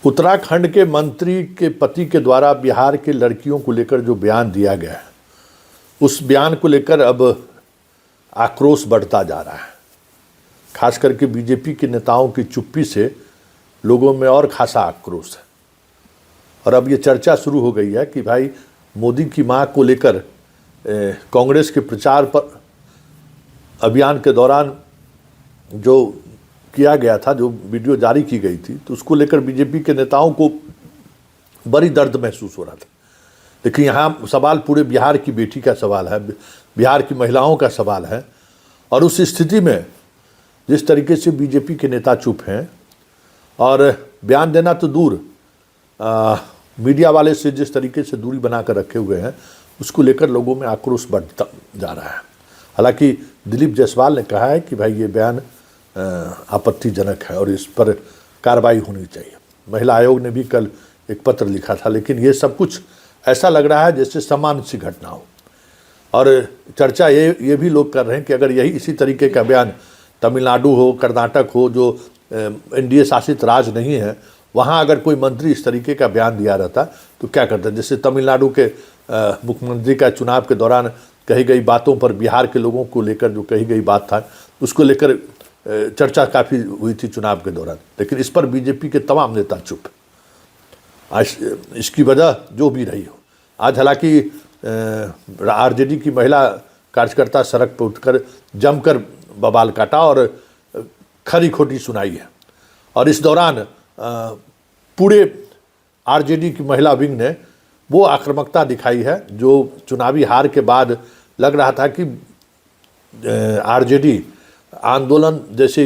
उत्तराखंड के मंत्री के पति के द्वारा बिहार के लड़कियों को लेकर जो बयान दिया गया है, उस बयान को लेकर अब आक्रोश बढ़ता जा रहा है। खास करके बीजेपी के नेताओं की चुप्पी से लोगों में और खासा आक्रोश है। और अब ये चर्चा शुरू हो गई है कि भाई मोदी की मां को लेकर कांग्रेस के प्रचार पर अभियान के दौरान जो किया गया था, जो वीडियो जारी की गई थी, तो उसको लेकर बीजेपी के नेताओं को बड़ी दर्द महसूस हो रहा था। लेकिन यहाँ सवाल पूरे बिहार की बेटी का सवाल है, बिहार की महिलाओं का सवाल है। और उस स्थिति में जिस तरीके से बीजेपी के नेता चुप हैं और बयान देना तो दूर, मीडिया वाले से जिस तरीके से दूरी बनाकर रखे हुए हैं, उसको लेकर लोगों में आक्रोश बढ़ता जा रहा है। हालांकि दिलीप जायसवाल ने कहा है कि भाई ये बयान आपत्तिजनक है और इस पर कार्रवाई होनी चाहिए। महिला आयोग ने भी कल एक पत्र लिखा था, लेकिन ये सब कुछ ऐसा लग रहा है जैसे सामान्य सी घटना हो। और चर्चा ये भी लोग कर रहे हैं कि अगर यही इसी तरीके का बयान तमिलनाडु हो, कर्नाटक हो, जो एनडीए शासित राज्य नहीं है, वहाँ अगर कोई मंत्री इस तरीके का बयान दिया रहता तो क्या करते। जैसे तमिलनाडु के मुख्यमंत्री का चुनाव के दौरान कही गई बातों पर बिहार के लोगों को लेकर जो कही गई बात था, उसको लेकर चर्चा काफ़ी हुई थी चुनाव के दौरान। लेकिन इस पर बीजेपी के तमाम नेता चुप। आज इसकी वजह जो भी रही हो, आज हालांकि आरजेडी की महिला कार्यकर्ता सड़क पर उठकर जमकर बवाल काटा और खरी खोटी सुनाई है। और इस दौरान पूरे आरजेडी की महिला विंग ने वो आक्रामकता दिखाई है जो चुनावी हार के बाद लग रहा था कि आरजेडी आंदोलन जैसे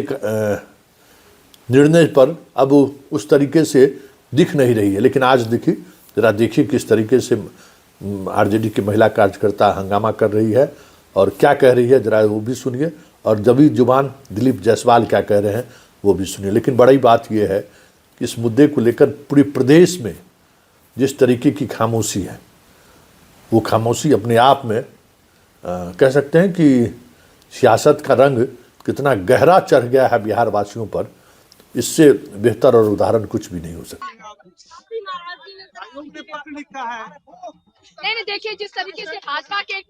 निर्णय पर अब उस तरीके से दिख नहीं रही है। लेकिन आज जरा देखिए किस तरीके से आरजेडी की महिला कार्यकर्ता हंगामा कर रही है और क्या कह रही है, जरा वो भी सुनिए। और जबी जुबान दिलीप जायसवाल क्या कह रहे हैं वो भी सुनिए। लेकिन बड़ी बात यह है कि इस मुद्दे को लेकर पूरे प्रदेश में जिस तरीके की खामोशी है, वो खामोशी अपने आप में कह सकते हैं कि सियासत का रंग कितना गहरा चढ़ गया है बिहार वासियों पर, इससे बेहतर और उदाहरण कुछ भी नहीं हो सकता। नहीं, देखिए जिस तरीके से भाजपा के एक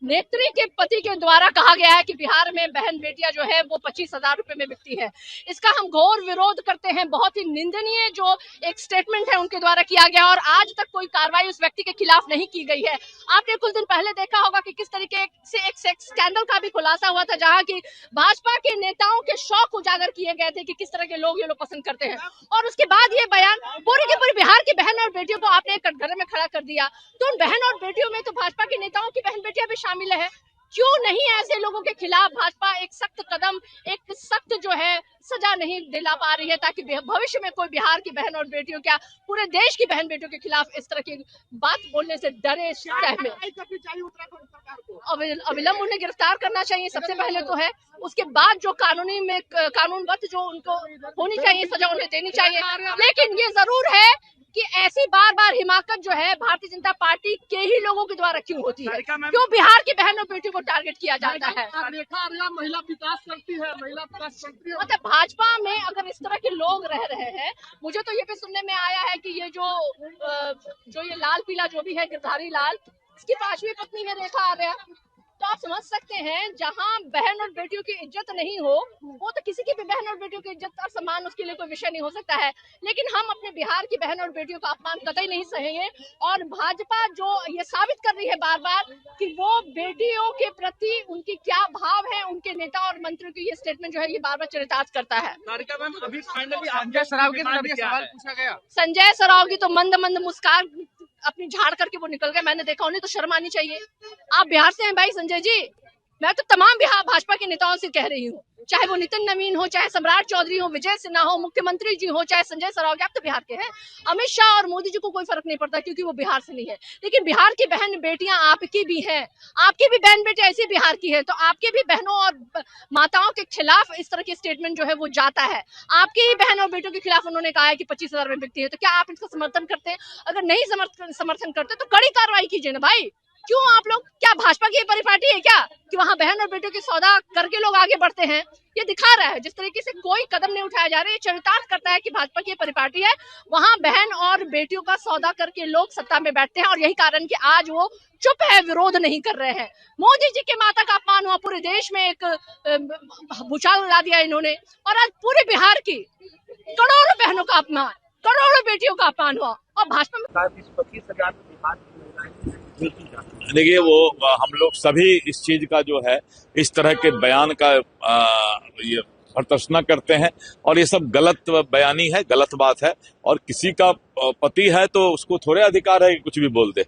नेत्री के पति के द्वारा कहा गया है कि बिहार में बहन बेटियां जो है वो 25,000 रुपए में बिकती है, इसका हम घोर विरोध करते हैं। बहुत ही निंदनीय जो एक स्टेटमेंट है उनके द्वारा किया गया और आज तक कोई कार्रवाई उस व्यक्ति के खिलाफ नहीं की गई है। आपने कुछ दिन पहले देखा होगा कि किस तरीके से एक सेक्स स्कैंडल का भी खुलासा हुआ था, जहां की भाजपा के नेताओं के शौक उजागर किए गए थे कि किस तरह के लोग ये लोग पसंद करते हैं। और उसके बाद ये बयान पूरी की पूरी बिहार की बहन और बेटियों को आपने कटघरे में खड़ा कर दिया। तो उन बहन और बेटियों में तो भाजपा के नेताओं की बहन बेटियां भी शामिल है। क्यों नहीं ऐसे लोगों के खिलाफ भाजपा एक सख्त कदम, एक सख्त जो है सजा नहीं दिला पा रही है, ताकि भविष्य में कोई बिहार की बहन और बेटियों, क्या पूरे देश की बहन बेटियों के खिलाफ इस तरह की बात बोलने से डरे सहमे। अविलंब उन्हें गिरफ्तार करना चाहिए सबसे पहले तो है, उसके बाद जो कानूनबद्ध जो उनको होनी चाहिए सजा उन्हें देनी चाहिए। लेकिन ये जरूर है कि ऐसी बार बार हिमाकत जो है भारतीय जनता पार्टी के ही लोगों के द्वारा क्यों होती है, क्यों बिहार की बहन और बेटियों को टारगेट किया जाता है। महिला विकास करती है, महिला विकास करती है। मतलब भाजपा में अगर इस तरह के लोग रह रहे हैं, मुझे तो ये भी सुनने में आया है कि ये जो ये लाल पीला जो भी है गिरधारी लाल, इसकी 5वीं पत्नी है रेखा आर्या। तो आप समझ सकते हैं जहां बहन और बेटियों की इज्जत नहीं हो, वो तो किसी की भी बहन और बेटियों की इज्जत और सम्मान उसके लिए कोई विषय नहीं हो सकता है। लेकिन हम अपने बिहार की बहन और बेटियों का अपमान कतई नहीं सहेंगे। और भाजपा जो ये साबित कर रही है बार बार कि वो बेटियों के प्रति उनकी क्या भाव है, उनके नेता और मंत्रियों की ये स्टेटमेंट जो है ये बार बार चरितार्थ करता है। संजय सरावगी तो मंद मंद मुस्कान अपनी झाड़ करके वो निकल गए। मैंने देखा, उन्हें तो शर्म आनी चाहिए। आप बिहार से हैं भाई संजय जी। मैं तो तमाम बिहार भाजपा के नेताओं से कह रही हूँ, चाहे वो नितिन नवीन हो, चाहे सम्राट चौधरी हो, विजय सिन्हा हो, मुख्यमंत्री जी हो, चाहे संजय सरावगी, आप तो बिहार के हैं। अमित शाह और मोदी जी को कोई फर्क नहीं पड़ता क्योंकि वो बिहार से नहीं है। लेकिन बिहार की बहन बेटियां आपकी भी हैं, आपकी भी बहन बेटी ऐसी बिहार की है, तो आपकी भी बहनों और माताओं के खिलाफ इस तरह की स्टेटमेंट जो है वो जाता है। आपकी ही बहन और बेटों के खिलाफ उन्होंने कहा है कि 25,000 में बिकती है, तो क्या आप इसका समर्थन करते हैं? अगर नहीं समर्थन करते तो कड़ी कार्रवाई कीजिए ना भाई। क्यों आप लोग, क्या भाजपा की परिपाटी है क्या कि वहां बहन और बेटियों की सौदा करके लोग आगे बढ़ते हैं? ये दिखा रहा है जिस तरीके से कोई कदम नहीं उठाया जा रहा है, ये चरितार्थ करता है कि भाजपा की परिपाटी है। वहां बहन और बेटियों का सौदा करके लोग सत्ता में बैठते हैं और यही कारण कि आज वो चुप है, विरोध नहीं कर रहे हैं। मोदी जी के माता का अपमान हुआ, पूरे देश में एक भूचाल ला दिया इन्होंने, और आज पूरे बिहार की करोड़ों बहनों का अपमान, करोड़ों बेटियों का अपमान हुआ। और भाजपा में 25,000 बिहार की महिलाएं बेटी जाती देखिए वो हम लोग सभी इस चीज का जो है इस तरह के बयान का ये भर्त्सना करते हैं और ये सब गलत बयानी है, गलत बात है। और किसी का पति है तो उसको थोड़े अधिकार है कि कुछ भी बोल दे।